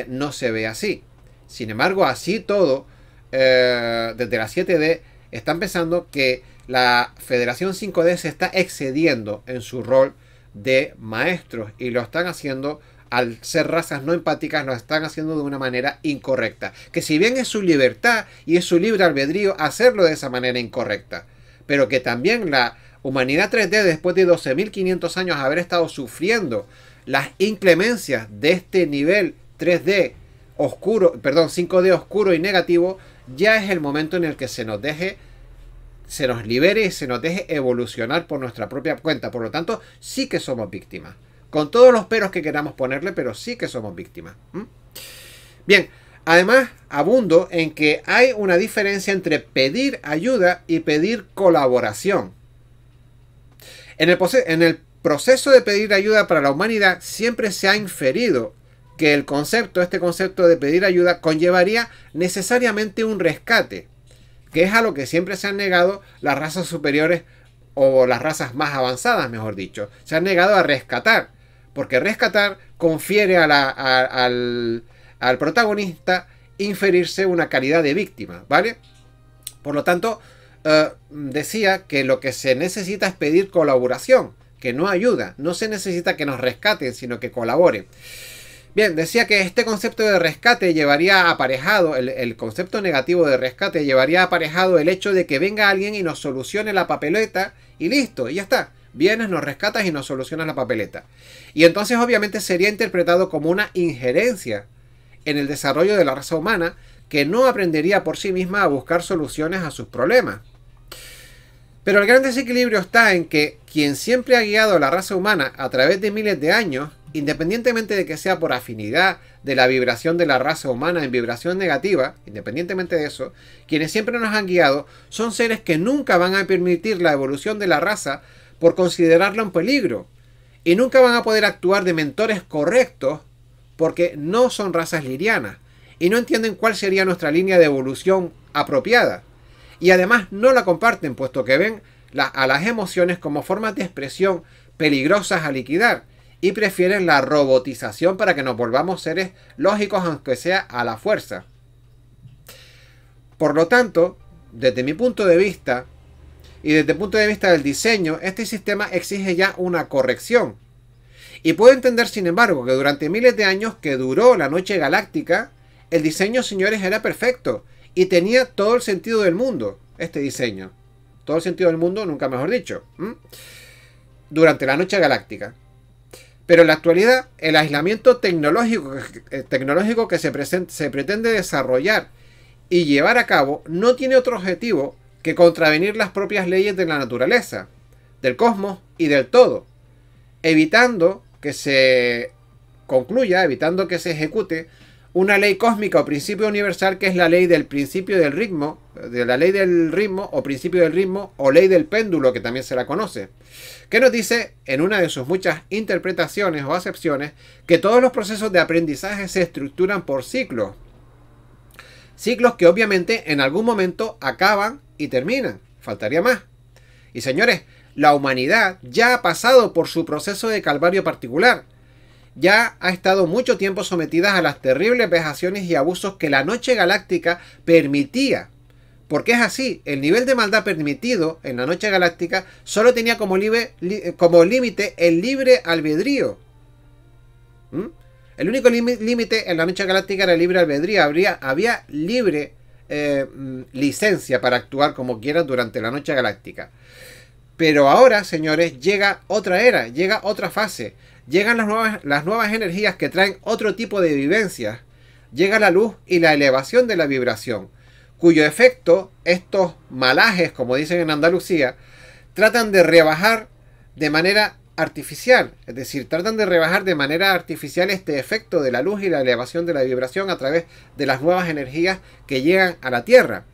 no se ve así. Sin embargo, así todo, desde la 7D están pensando que la Federación 5D se está excediendo en su rol de maestros, y lo están haciendo, al ser razas no empáticas, lo están haciendo de una manera incorrecta. Que si bien es su libertad y es su libre albedrío hacerlo de esa manera incorrecta, pero que también la humanidad 3D, después de 12.500 años haber estado sufriendo las inclemencias de este nivel 3D oscuro, perdón, 5D oscuro y negativo, ya es el momento en el que se nos libere y se nos deje evolucionar por nuestra propia cuenta. Por lo tanto, sí que somos víctimas. Con todos los peros que queramos ponerle, pero sí que somos víctimas. Bien, además, abundo en que hay una diferencia entre pedir ayuda y pedir colaboración. En el proceso de pedir ayuda para la humanidad, siempre se ha inferido que este concepto de pedir ayuda conllevaría necesariamente un rescate, que es a lo que siempre se han negado las razas superiores, o las razas más avanzadas, mejor dicho. Se han negado a rescatar, porque rescatar confiere al protagonista inferirse una calidad de víctima, ¿vale? Por lo tanto, decía que lo que se necesita es pedir colaboración, que no ayuda. No se necesita que nos rescaten, sino que colaboren. Bien, decía que este concepto de rescate llevaría aparejado, el concepto negativo de rescate llevaría aparejado el hecho de que venga alguien y nos solucione la papeleta y listo, y ya está. Vienes, nos rescatas y nos solucionas la papeleta. Y entonces obviamente sería interpretado como una injerencia en el desarrollo de la raza humana, que no aprendería por sí misma a buscar soluciones a sus problemas. Pero el gran desequilibrio está en que quien siempre ha guiado a la raza humana a través de miles de años, independientemente de que sea por afinidad de la vibración de la raza humana en vibración negativa, independientemente de eso, quienes siempre nos han guiado son seres que nunca van a permitir la evolución de la raza por considerarla un peligro, y nunca van a poder actuar de mentores correctos porque no son razas lirianas y no entienden cuál sería nuestra línea de evolución apropiada, y además no la comparten, puesto que ven a las emociones como formas de expresión peligrosas a liquidar, y prefieren la robotización para que nos volvamos seres lógicos, aunque sea a la fuerza. Por lo tanto, desde mi punto de vista y desde el punto de vista del diseño, este sistema exige ya una corrección. Y puedo entender, sin embargo, que durante miles de años que duró la noche galáctica, el diseño, señores, era perfecto y tenía todo el sentido del mundo, este diseño. Todo el sentido del mundo, nunca mejor dicho. Durante la noche galáctica. Pero en la actualidad, el aislamiento tecnológico que se pretende desarrollar y llevar a cabo no tiene otro objetivo que contravenir las propias leyes de la naturaleza, del cosmos y del todo, evitando que se concluya, evitando que se ejecute una ley cósmica o principio universal, que es la ley del principio del ritmo, de la ley del ritmo o principio del ritmo, o ley del péndulo, que también se la conoce, que nos dice en una de sus muchas interpretaciones o acepciones que todos los procesos de aprendizaje se estructuran por ciclos. Ciclos que obviamente en algún momento acaban y terminan. Faltaría más. Y señores, la humanidad ya ha pasado por su proceso de calvario particular. Ya ha estado mucho tiempo sometida a las terribles vejaciones y abusos que la noche galáctica permitía. Porque es así, el nivel de maldad permitido en la noche galáctica solo tenía como límite el libre albedrío. ¿Mm? El único límite en la noche galáctica era el libre albedrío. Había libre licencia para actuar como quieras durante la noche galáctica. Pero ahora, señores, llega otra era, llega otra fase. Llegan las nuevas energías que traen otro tipo de vivencias. Llega la luz y la elevación de la vibración, cuyo efecto, estos malajes, como dicen en Andalucía, tratan de rebajar de manera artificial. Es decir, tratan de rebajar de manera artificial este efecto de la luz y la elevación de la vibración a través de las nuevas energías que llegan a la Tierra,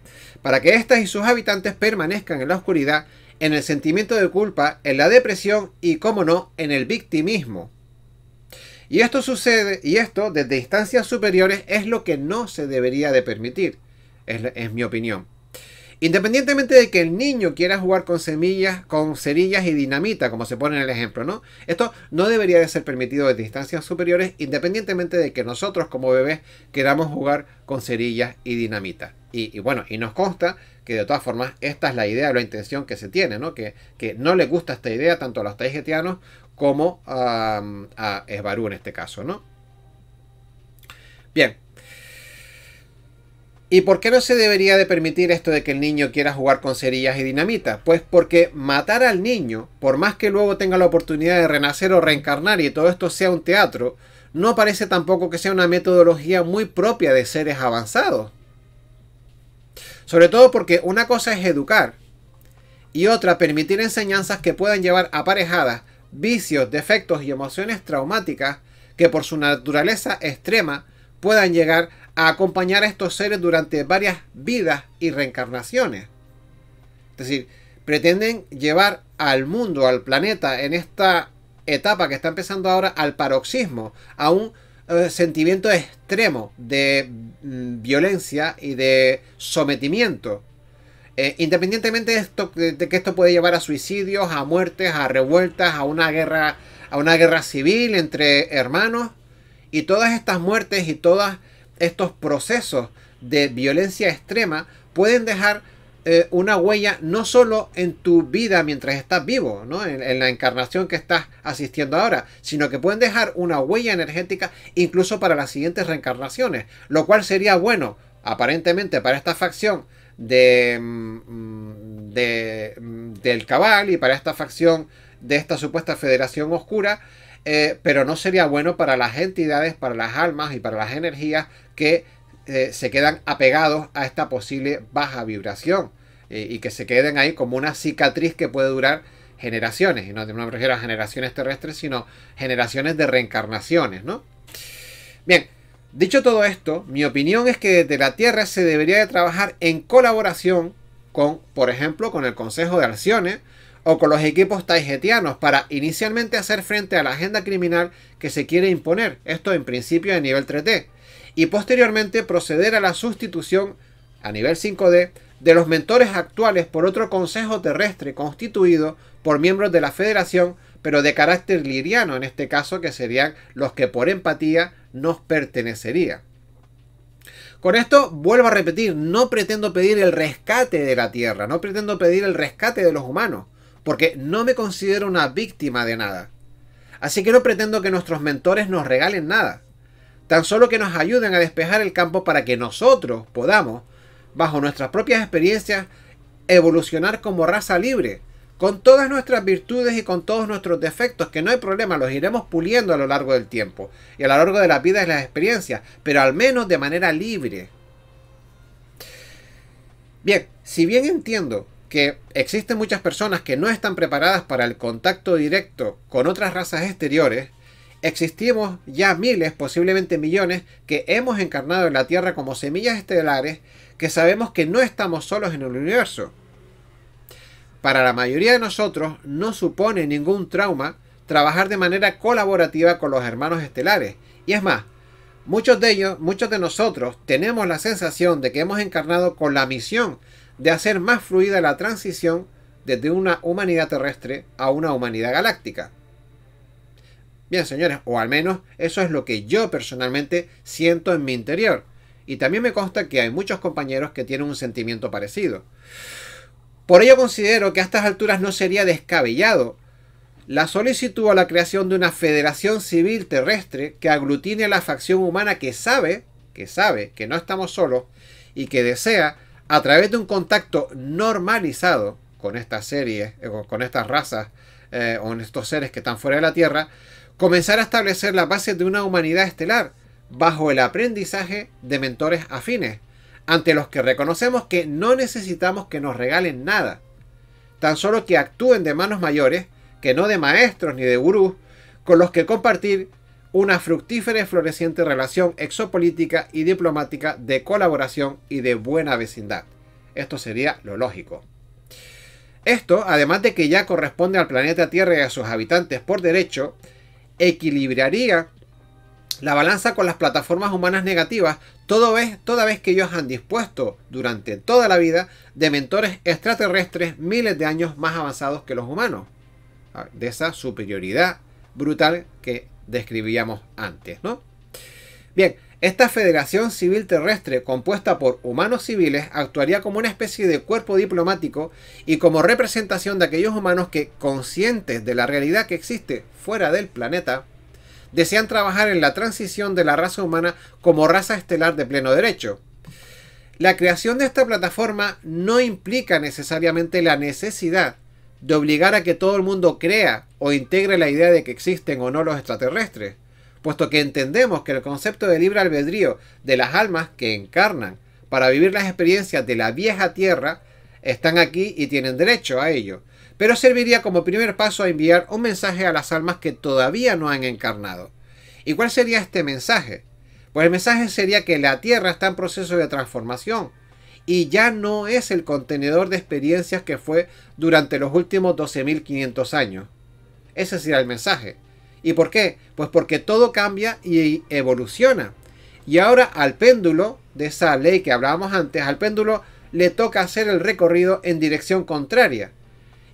para que éstas y sus habitantes permanezcan en la oscuridad, en el sentimiento de culpa, en la depresión y, como no, en el victimismo. Y esto sucede, y esto desde instancias superiores es lo que no se debería de permitir, es mi opinión. Independientemente de que el niño quiera jugar con semillas, con cerillas y dinamita, como se pone en el ejemplo, ¿no? Esto no debería de ser permitido desde instancias superiores, independientemente de que nosotros como bebés queramos jugar con cerillas y dinamita. Y bueno, y nos consta que de todas formas esta es la idea o la intención que se tiene, ¿no? Que no le gusta esta idea tanto a los taijetianos como a Esbarú en este caso, ¿no? Bien. ¿Y por qué no se debería de permitir esto de que el niño quiera jugar con cerillas y dinamita? Pues porque matar al niño, por más que luego tenga la oportunidad de renacer o reencarnar y todo esto sea un teatro, no parece tampoco que sea una metodología muy propia de seres avanzados. Sobre todo porque una cosa es educar y otra permitir enseñanzas que puedan llevar aparejadas vicios, defectos y emociones traumáticas que por su naturaleza extrema puedan llegar a acompañar a estos seres durante varias vidas y reencarnaciones. Es decir, pretenden llevar al mundo, al planeta, en esta etapa que está empezando ahora, al paroxismo, a un sentimiento extremo de violencia y de sometimiento. Independientemente de que esto puede llevar a suicidios, a muertes, a revueltas, a una guerra civil entre hermanos, y todas estas muertes y todos estos procesos de violencia extrema pueden dejar una huella no solo en tu vida mientras estás vivo, ¿no? En la encarnación que estás asistiendo ahora, sino que pueden dejar una huella energética incluso para las siguientes reencarnaciones, lo cual sería bueno aparentemente para esta facción del Cabal y para esta facción de esta supuesta Federación Oscura, pero no sería bueno para las entidades, para las almas y para las energías que se quedan apegados a esta posible baja vibración y que se queden ahí como una cicatriz que puede durar generaciones, y no me refiero a generaciones terrestres, sino generaciones de reencarnaciones, ¿no? Bien, dicho todo esto, mi opinión es que desde la Tierra se debería de trabajar en colaboración con, por ejemplo, con el Consejo de Alcione o con los equipos taijetianos para inicialmente hacer frente a la agenda criminal que se quiere imponer, esto en principio a nivel 3D, y posteriormente proceder a la sustitución a nivel 5D de los mentores actuales por otro consejo terrestre constituido por miembros de la Federación, pero de carácter liriano en este caso, que serían los que por empatía nos pertenecerían. Con esto vuelvo a repetir, no pretendo pedir el rescate de la Tierra, no pretendo pedir el rescate de los humanos, porque no me considero una víctima de nada. Así que no pretendo que nuestros mentores nos regalen nada, tan solo que nos ayuden a despejar el campo para que nosotros podamos, bajo nuestras propias experiencias, evolucionar como raza libre, con todas nuestras virtudes y con todos nuestros defectos, que no hay problema, los iremos puliendo a lo largo del tiempo y a lo largo de la vida y las experiencias, pero al menos de manera libre. Bien, si bien entiendo que existen muchas personas que no están preparadas para el contacto directo con otras razas exteriores, existimos ya miles, posiblemente millones, que hemos encarnado en la Tierra como semillas estelares, que sabemos que no estamos solos en el universo. Para la mayoría de nosotros no supone ningún trauma trabajar de manera colaborativa con los hermanos estelares. Y es más, muchos de nosotros tenemos la sensación de que hemos encarnado con la misión de hacer más fluida la transición desde una humanidad terrestre a una humanidad galáctica. Bien, señores, o al menos eso es lo que yo personalmente siento en mi interior. y también me consta que hay muchos compañeros que tienen un sentimiento parecido. Por ello considero que a estas alturas no sería descabellado la solicitud a la creación de una federación civil terrestre que aglutine a la facción humana que sabe que no estamos solos y que desea, a través de un contacto normalizado con estas series, con estas razas o con estos seres que están fuera de la Tierra, comenzar a establecer las bases de una humanidad estelar bajo el aprendizaje de mentores afines, ante los que reconocemos que no necesitamos que nos regalen nada, tan solo que actúen de manos mayores, que no de maestros ni de gurús, con los que compartir una fructífera y floreciente relación exopolítica y diplomática de colaboración y de buena vecindad. Esto sería lo lógico. Esto, además de que ya corresponde al planeta Tierra y a sus habitantes por derecho, equilibraría la balanza con las plataformas humanas negativas toda vez que ellos han dispuesto durante toda la vida de mentores extraterrestres miles de años más avanzados que los humanos, de esa superioridad brutal que describíamos antes, ¿no? Bien, esta federación civil terrestre compuesta por humanos civiles actuaría como una especie de cuerpo diplomático y como representación de aquellos humanos que, conscientes de la realidad que existe fuera del planeta, desean trabajar en la transición de la raza humana como raza estelar de pleno derecho. La creación de esta plataforma no implica necesariamente la necesidad de obligar a que todo el mundo crea o integre la idea de que existen o no los extraterrestres, puesto que entendemos que el concepto de libre albedrío de las almas que encarnan para vivir las experiencias de la vieja Tierra están aquí y tienen derecho a ello, pero serviría como primer paso a enviar un mensaje a las almas que todavía no han encarnado. ¿Y cuál sería este mensaje? Pues el mensaje sería que la Tierra está en proceso de transformación y ya no es el contenedor de experiencias que fue durante los últimos 12.500 años. Ese sería el mensaje. ¿Y por qué? Pues porque todo cambia y evoluciona. Y ahora al péndulo, de esa ley que hablábamos antes, al péndulo le toca hacer el recorrido en dirección contraria.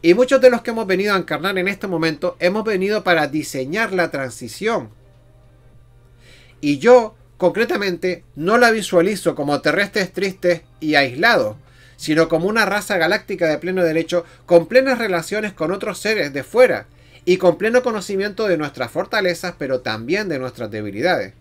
Y muchos de los que hemos venido a encarnar en este momento, hemos venido para diseñar la transición. Y yo, concretamente, no la visualizo como terrestres tristes y aislados, sino como una raza galáctica de pleno derecho, con plenas relaciones con otros seres de fuera, y con pleno conocimiento de nuestras fortalezas, pero también de nuestras debilidades.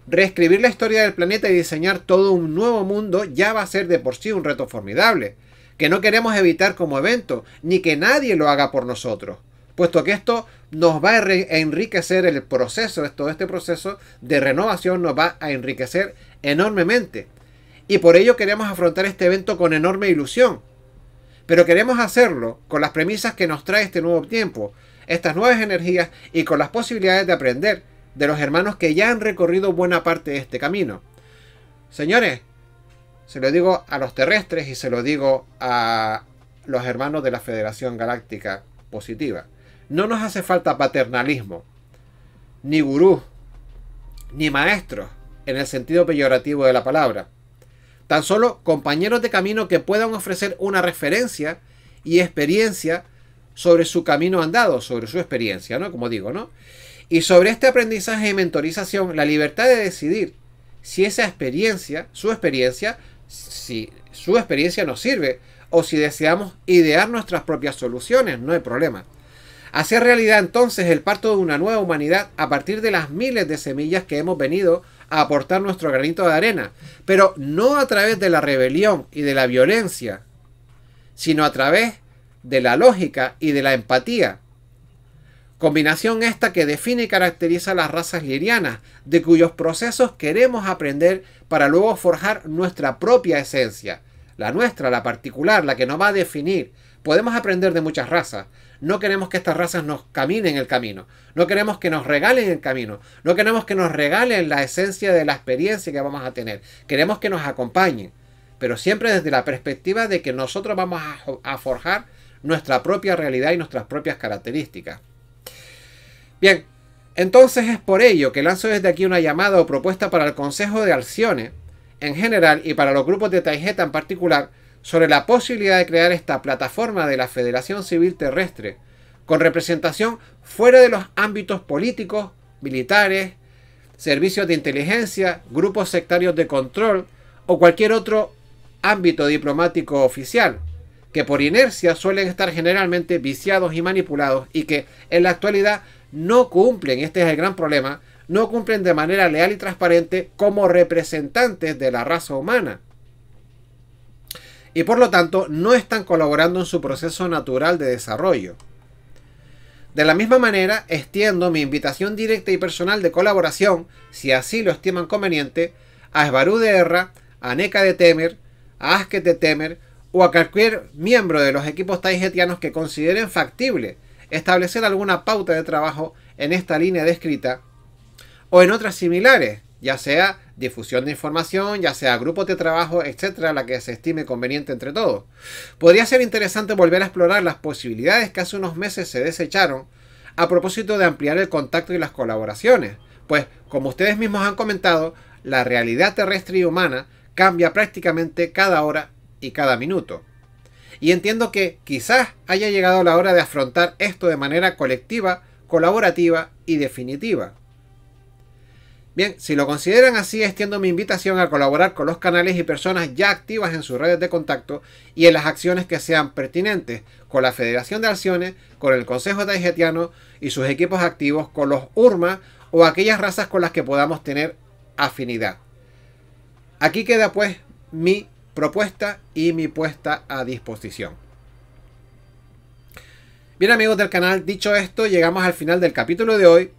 Reescribir la historia del planeta y diseñar todo un nuevo mundo ya va a ser de por sí un reto formidable, que no queremos evitar como evento, ni que nadie lo haga por nosotros, puesto que esto nos va a enriquecer el proceso, todo este proceso de renovación nos va a enriquecer enormemente. Y por ello queremos afrontar este evento con enorme ilusión. Pero queremos hacerlo con las premisas que nos trae este nuevo tiempo, estas nuevas energías y con las posibilidades de aprender de los hermanos que ya han recorrido buena parte de este camino. Señores, se lo digo a los terrestres y se lo digo a los hermanos de la Federación Galáctica Positiva. No nos hace falta paternalismo, ni gurús, ni maestros, en el sentido peyorativo de la palabra. Tan solo compañeros de camino que puedan ofrecer una referencia y experiencia sobre su camino andado, sobre su experiencia, ¿no? Como digo, ¿no? Y sobre este aprendizaje y mentorización, la libertad de decidir si esa experiencia, si su experiencia nos sirve o si deseamos idear nuestras propias soluciones, no hay problema. Hacer realidad entonces el parto de una nueva humanidad a partir de las miles de semillas que hemos venido a aportar nuestro granito de arena, pero no a través de la rebelión y de la violencia, sino a través de la lógica y de la empatía. Combinación esta que define y caracteriza a las razas lirianas, de cuyos procesos queremos aprender para luego forjar nuestra propia esencia, la nuestra, la particular, la que nos va a definir. Podemos aprender de muchas razas. No queremos que estas razas nos caminen el camino. No queremos que nos regalen el camino. No queremos que nos regalen la esencia de la experiencia que vamos a tener. Queremos que nos acompañen. Pero siempre desde la perspectiva de que nosotros vamos a forjar nuestra propia realidad y nuestras propias características. Bien, entonces es por ello que lanzo desde aquí una llamada o propuesta para el Consejo de Alcione en general y para los grupos de Taijeta en particular, sobre la posibilidad de crear esta plataforma de la Federación Civil Terrestre, con representación fuera de los ámbitos políticos, militares, servicios de inteligencia, grupos sectarios de control o cualquier otro ámbito diplomático oficial, que por inercia suelen estar generalmente viciados y manipulados y que en la actualidad no cumplen, este es el gran problema, no cumplen de manera leal y transparente como representantes de la raza humana. Y por lo tanto no están colaborando en su proceso natural de desarrollo. De la misma manera, extiendo mi invitación directa y personal de colaboración, si así lo estiman conveniente, a Esbarú de Erra, a Neca de Temer, a Asket de Temer o a cualquier miembro de los equipos taijetianos que consideren factible establecer alguna pauta de trabajo en esta línea descrita o en otras similares, ya sea difusión de información, ya sea grupos de trabajo, etcétera, la que se estime conveniente entre todos. Podría ser interesante volver a explorar las posibilidades que hace unos meses se desecharon a propósito de ampliar el contacto y las colaboraciones, pues, como ustedes mismos han comentado, la realidad terrestre y humana cambia prácticamente cada hora y cada minuto. Y entiendo que quizás haya llegado la hora de afrontar esto de manera colectiva, colaborativa y definitiva. Bien, si lo consideran así, extiendo mi invitación a colaborar con los canales y personas ya activas en sus redes de contacto y en las acciones que sean pertinentes, con la Federación de Acciones, con el Consejo Taijetiano y sus equipos activos, con los URMA o aquellas razas con las que podamos tener afinidad. Aquí queda pues mi propuesta y mi puesta a disposición. Bien, amigos del canal, dicho esto, llegamos al final del capítulo de hoy.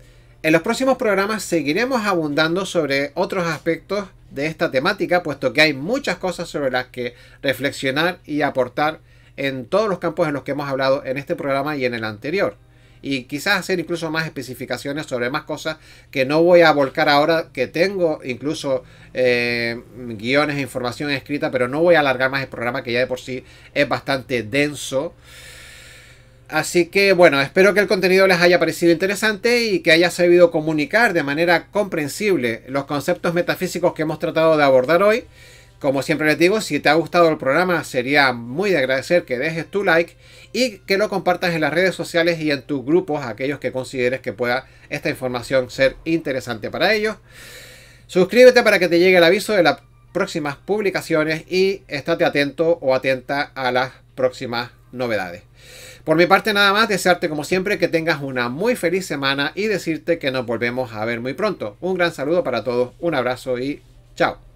En los próximos programas seguiremos abundando sobre otros aspectos de esta temática, puesto que hay muchas cosas sobre las que reflexionar y aportar en todos los campos en los que hemos hablado en este programa y en el anterior. Y quizás hacer incluso más especificaciones sobre más cosas que no voy a volcar ahora, que tengo incluso guiones e información escrita, pero no voy a alargar más el programa, que ya de por sí es bastante denso. Así que bueno, espero que el contenido les haya parecido interesante y que haya sabido comunicar de manera comprensible los conceptos metafísicos que hemos tratado de abordar hoy. Como siempre les digo, si te ha gustado el programa, sería muy de agradecer que dejes tu like y que lo compartas en las redes sociales y en tus grupos, aquellos que consideres que pueda esta información ser interesante para ellos. Suscríbete para que te llegue el aviso de las próximas publicaciones y estate atento o atenta a las próximas novedades. Por mi parte nada más, desearte como siempre que tengas una muy feliz semana y decirte que nos volvemos a ver muy pronto. Un gran saludo para todos, un abrazo y chao.